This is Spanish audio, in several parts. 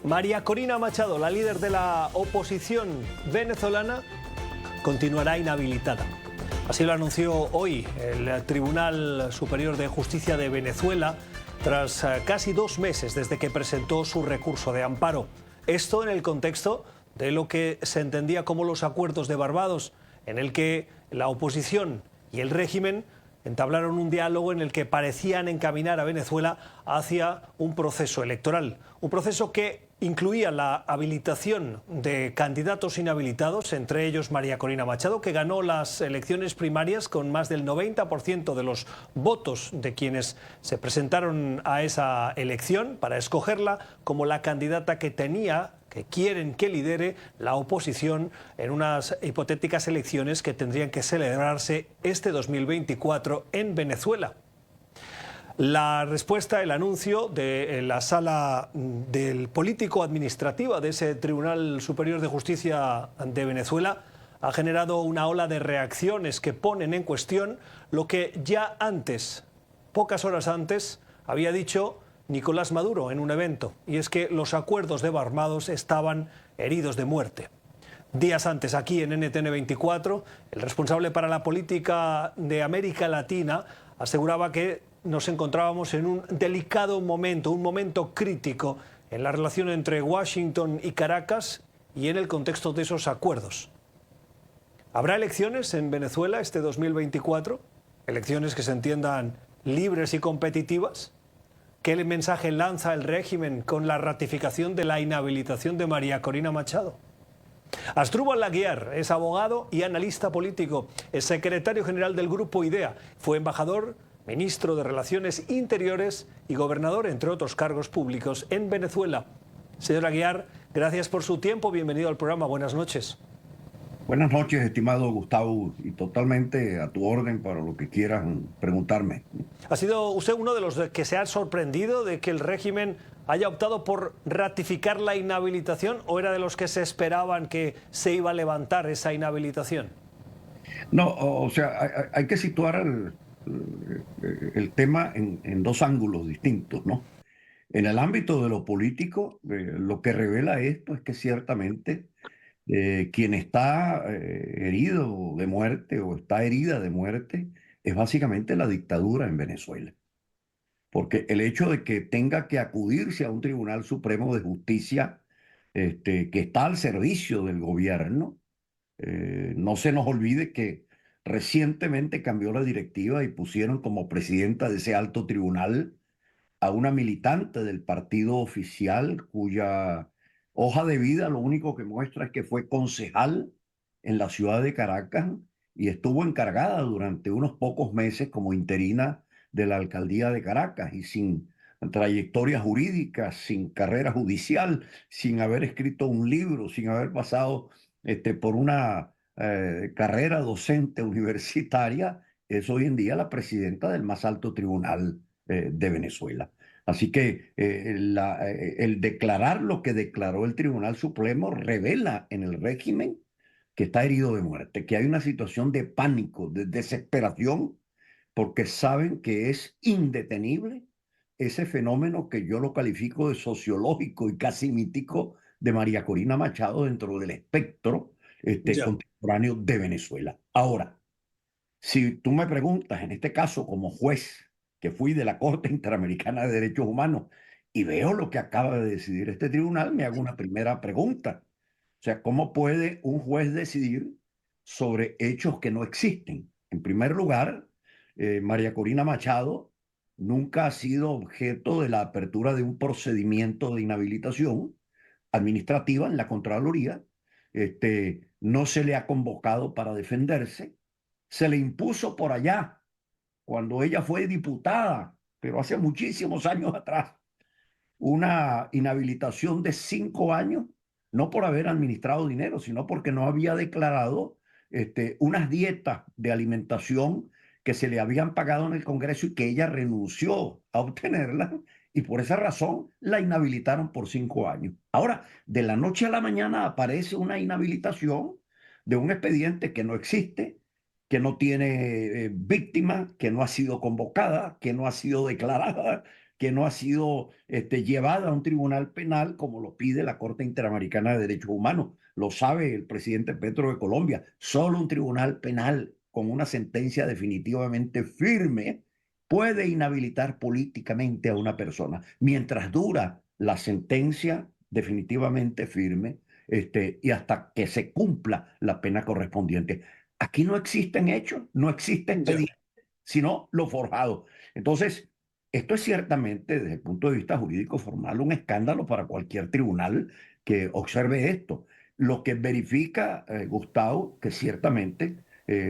María Corina Machado, la líder de la oposición venezolana, continuará inhabilitada. Así lo anunció hoy el Tribunal Superior de Justicia de Venezuela tras casi 2 meses desde que presentó su recurso de amparo. Esto en el contexto de lo que se entendía como los acuerdos de Barbados, en el que la oposición y el régimen entablaron un diálogo en el que parecían encaminar a Venezuela hacia un proceso electoral. Un proceso que incluía la habilitación de candidatos inhabilitados, entre ellos María Corina Machado, que ganó las elecciones primarias con más del 90% de los votos de quienes se presentaron a esa elección para escogerla como la candidata que quieren que lidere la oposición en unas hipotéticas elecciones que tendrían que celebrarse este 2024 en Venezuela. La respuesta, el anuncio de la sala del político administrativa de ese Tribunal Superior de Justicia de Venezuela ha generado una ola de reacciones que ponen en cuestión lo que ya antes, pocas horas antes, había dicho Nicolás Maduro en un evento, y es que los acuerdos de Barbados estaban heridos de muerte. Días antes, aquí en NTN 24, el responsable para la política de América Latina aseguraba que nos encontrábamos en un delicado momento, un momento crítico en la relación entre Washington y Caracas y en el contexto de esos acuerdos. ¿Habrá elecciones en Venezuela este 2024? ¿Elecciones que se entiendan libres y competitivas? ¿Qué mensaje lanza el régimen con la ratificación de la inhabilitación de María Corina Machado? Asdrúbal Aguiar es abogado y analista político, es secretario general del Grupo IDEA, fue embajador, ministro de Relaciones Interiores y gobernador, entre otros cargos públicos, en Venezuela. Señor Aguiar, gracias por su tiempo, bienvenido al programa, buenas noches. Buenas noches, estimado Gustavo, y totalmente a tu orden para lo que quieran preguntarme. ¿Ha sido usted uno de los que se ha sorprendido de que el régimen haya optado por ratificar la inhabilitación, o era de los que se esperaban que se iba a levantar esa inhabilitación? No, o sea, hay que situar el tema en 2 ángulos distintos, ¿no? En el ámbito de lo político, lo que revela esto es que ciertamente quien está herido de muerte o está herida de muerte es básicamente la dictadura en Venezuela. Porque el hecho de que tenga que acudirse a un Tribunal Supremo de Justicia que está al servicio del gobierno, no se nos olvide que recientemente cambió la directiva y pusieron como presidenta de ese alto tribunal a una militante del partido oficial cuya hoja de vida lo único que muestra es que fue concejal en la ciudad de Caracas y estuvo encargada durante unos pocos meses como interina de la alcaldía de Caracas y sin trayectoria jurídica, sin carrera judicial, sin haber escrito un libro, sin haber pasado por una carrera docente universitaria, es hoy en día la presidenta del más alto tribunal de Venezuela. Así que el declarar lo que declaró el Tribunal Supremo revela en el régimen que está herido de muerte, que hay una situación de pánico, de desesperación, porque saben que es indetenible ese fenómeno que yo lo califico de sociológico y casi mítico de María Corina Machado dentro del espectro contemporáneo de Venezuela. Ahora, si tú me preguntas, en este caso como juez, que fui de la Corte Interamericana de Derechos Humanos, y veo lo que acaba de decidir este tribunal, me hago una primera pregunta. O sea, ¿cómo puede un juez decidir sobre hechos que no existen? En primer lugar, María Corina Machado nunca ha sido objeto de la apertura de un procedimiento de inhabilitación administrativa en la Contraloría. No se le ha convocado para defenderse. Se le impuso por allá cuando ella fue diputada, pero hace muchísimos años atrás, una inhabilitación de 5 años, no por haber administrado dinero, sino porque no había declarado unas dietas de alimentación que se le habían pagado en el Congreso y que ella renunció a obtenerlas, y por esa razón la inhabilitaron por 5 años. Ahora, de la noche a la mañana aparece una inhabilitación de un expediente que no existe, que no tiene víctima, que no ha sido convocada, que no ha sido declarada, que no ha sido llevada a un tribunal penal como lo pide la Corte Interamericana de Derechos Humanos. Lo sabe el presidente Petro de Colombia. Solo un tribunal penal con una sentencia definitivamente firme puede inhabilitar políticamente a una persona. Mientras dura la sentencia definitivamente firme, y hasta que se cumpla la pena correspondiente. Aquí no existen hechos, no existe Ya. expediente, sino lo forjado. Entonces, esto es ciertamente, desde el punto de vista jurídico formal, un escándalo para cualquier tribunal que observe esto. Lo que verifica, Gustavo, que ciertamente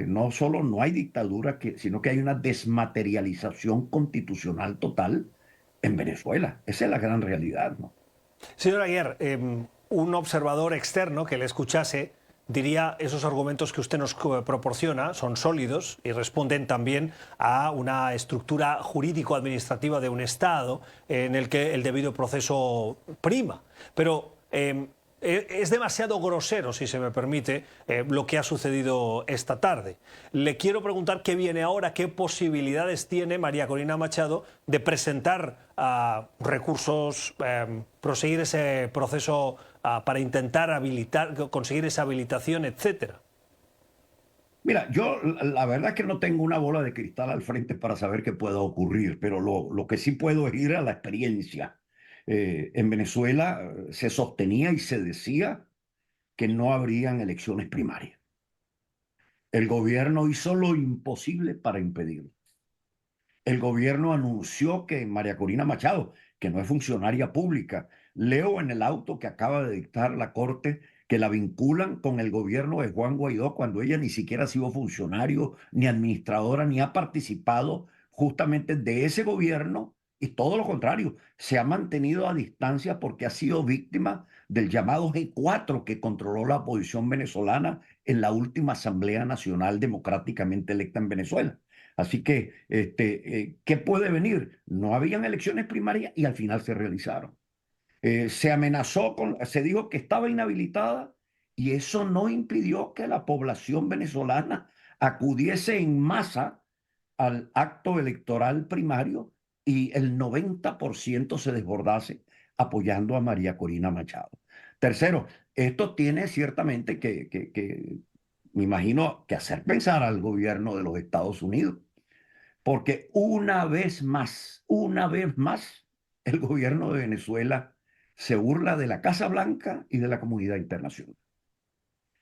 no solo no hay dictadura, sino que hay una desmaterialización constitucional total en Venezuela. Esa es la gran realidad, ¿no? Señor Aguiar, un observador externo que le escuchase diría esos argumentos que usted nos proporciona son sólidos y responden también a una estructura jurídico-administrativa de un Estado en el que el debido proceso prima. Pero es demasiado grosero, si se me permite, lo que ha sucedido esta tarde. Le quiero preguntar qué viene ahora, qué posibilidades tiene María Corina Machado de presentar recursos, proseguir ese proceso para intentar conseguir esa habilitación, etcétera. Mira, yo la verdad es que no tengo una bola de cristal al frente para saber qué pueda ocurrir, pero lo que sí puedo es ir a la experiencia. En Venezuela se sostenía y se decía que no habrían elecciones primarias. El gobierno hizo lo imposible para impedirlo. El gobierno anunció que María Corina Machado, que no es funcionaria pública, leo en el auto que acaba de dictar la Corte que la vinculan con el gobierno de Juan Guaidó cuando ella ni siquiera ha sido funcionario, ni administradora, ni ha participado justamente de ese gobierno, y todo lo contrario, se ha mantenido a distancia porque ha sido víctima del llamado G4 que controló la oposición venezolana en la última Asamblea Nacional democráticamente electa en Venezuela. Así que, ¿qué puede venir? No habían elecciones primarias y al final se realizaron. Se dijo que estaba inhabilitada y eso no impidió que la población venezolana acudiese en masa al acto electoral primario y el 90% se desbordase apoyando a María Corina Machado. Tercero, esto tiene ciertamente que me imagino, que hacer pensar al gobierno de los Estados Unidos, porque una vez más, el gobierno de Venezuela se burla de la Casa Blanca y de la comunidad internacional.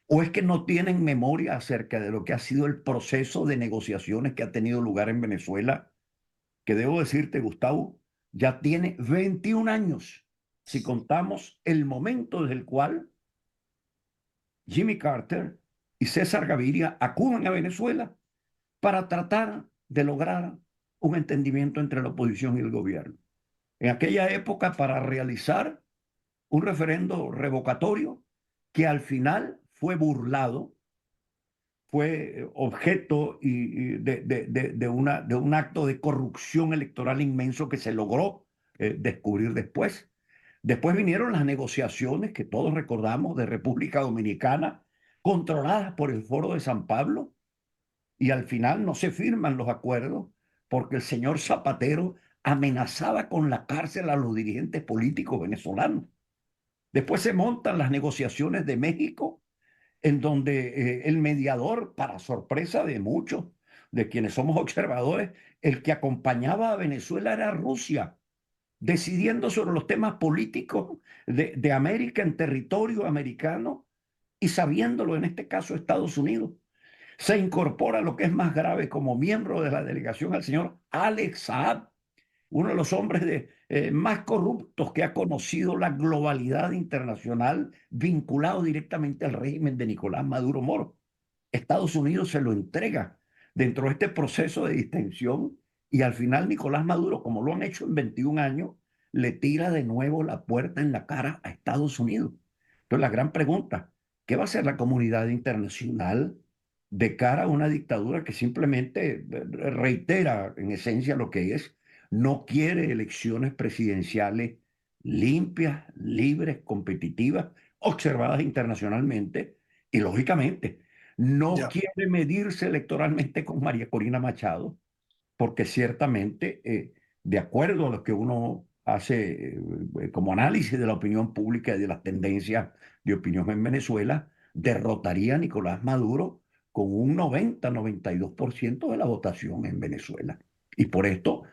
¿O es que no tienen memoria acerca de lo que ha sido el proceso de negociaciones que ha tenido lugar en Venezuela? Que debo decirte, Gustavo, ya tiene 21 años, si contamos el momento desde el cual Jimmy Carter y César Gaviria acuden a Venezuela para tratar de lograr un entendimiento entre la oposición y el gobierno. En aquella época, para realizar un referendo revocatorio que al final fue burlado, fue objeto de un acto de corrupción electoral inmenso que se logró descubrir después. Después vinieron las negociaciones que todos recordamos de República Dominicana, controladas por el Foro de San Pablo, y al final no se firman los acuerdos porque el señor Zapatero amenazaba con la cárcel a los dirigentes políticos venezolanos. Después se montan las negociaciones de México, en donde el mediador, para sorpresa de muchos, de quienes somos observadores, el que acompañaba a Venezuela era Rusia, decidiendo sobre los temas políticos de América en territorio americano y sabiéndolo en este caso Estados Unidos. Se incorpora lo que es más grave como miembro de la delegación al señor Alex Saab, uno de los hombres más corruptos que ha conocido la globalidad internacional, vinculado directamente al régimen de Nicolás Maduro Moro. Estados Unidos se lo entrega dentro de este proceso de distensión y al final Nicolás Maduro, como lo han hecho en 21 años, le tira de nuevo la puerta en la cara a Estados Unidos. Entonces la gran pregunta, ¿qué va a hacer la comunidad internacional de cara a una dictadura que simplemente reitera en esencia lo que es? No quiere elecciones presidenciales limpias, libres, competitivas, observadas internacionalmente y lógicamente no Ya. quiere medirse electoralmente con María Corina Machado porque ciertamente de acuerdo a lo que uno hace como análisis de la opinión pública y de las tendencias de opinión en Venezuela, derrotaría a Nicolás Maduro con un 90-92% de la votación en Venezuela. Y por esto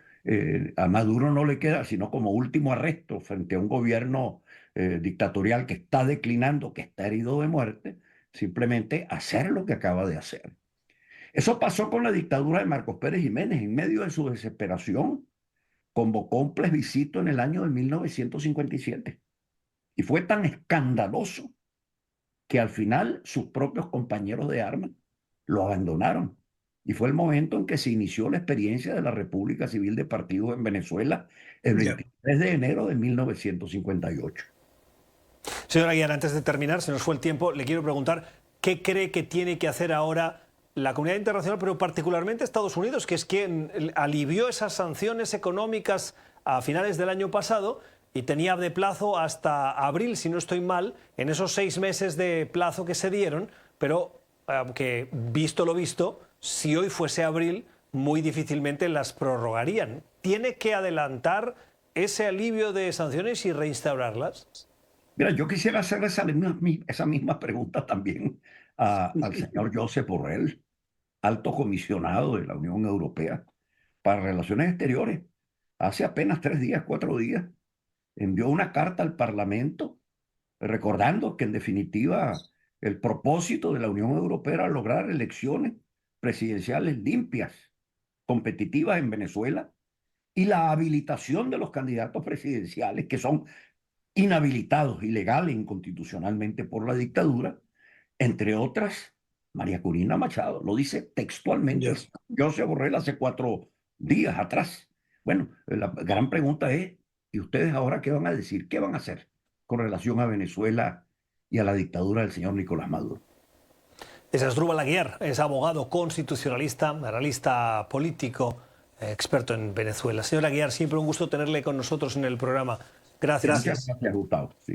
a Maduro no le queda sino como último arresto frente a un gobierno dictatorial que está declinando, que está herido de muerte, simplemente hacer lo que acaba de hacer. Eso pasó con la dictadura de Marcos Pérez Jiménez. En medio de su desesperación, convocó un plebiscito en el año de 1957. Y fue tan escandaloso que al final sus propios compañeros de armas lo abandonaron. Y fue el momento en que se inició la experiencia de la República Civil de Partidos en Venezuela el 23 de enero de 1958. Señora Aguiar, antes de terminar, se nos fue el tiempo, le quiero preguntar qué cree que tiene que hacer ahora la comunidad internacional, pero particularmente Estados Unidos, que es quien alivió esas sanciones económicas a finales del año pasado y tenía de plazo hasta abril, si no estoy mal, en esos 6 meses de plazo que se dieron, pero que visto lo visto, si hoy fuese abril, muy difícilmente las prorrogarían. ¿Tiene que adelantar ese alivio de sanciones y reinstaurarlas? Mira, yo quisiera hacer esa misma pregunta también al señor Josep Borrell, alto comisionado de la Unión Europea para Relaciones Exteriores. Hace apenas 3 días, 4 días, envió una carta al Parlamento recordando que en definitiva el propósito de la Unión Europea era lograr elecciones presidenciales limpias, competitivas en Venezuela y la habilitación de los candidatos presidenciales que son inhabilitados ilegal e inconstitucionalmente por la dictadura, entre otras, María Corina Machado, lo dice textualmente. Josep Borrell hace 4 días atrás. Bueno, la gran pregunta es, ¿y ustedes ahora qué van a decir? ¿Qué van a hacer con relación a Venezuela y a la dictadura del señor Nicolás Maduro? Es Asdrúbal Aguiar, es abogado constitucionalista, analista político, experto en Venezuela. Señor Aguiar, siempre un gusto tenerle con nosotros en el programa. Gracias. Gracias, Gustavo. Sí.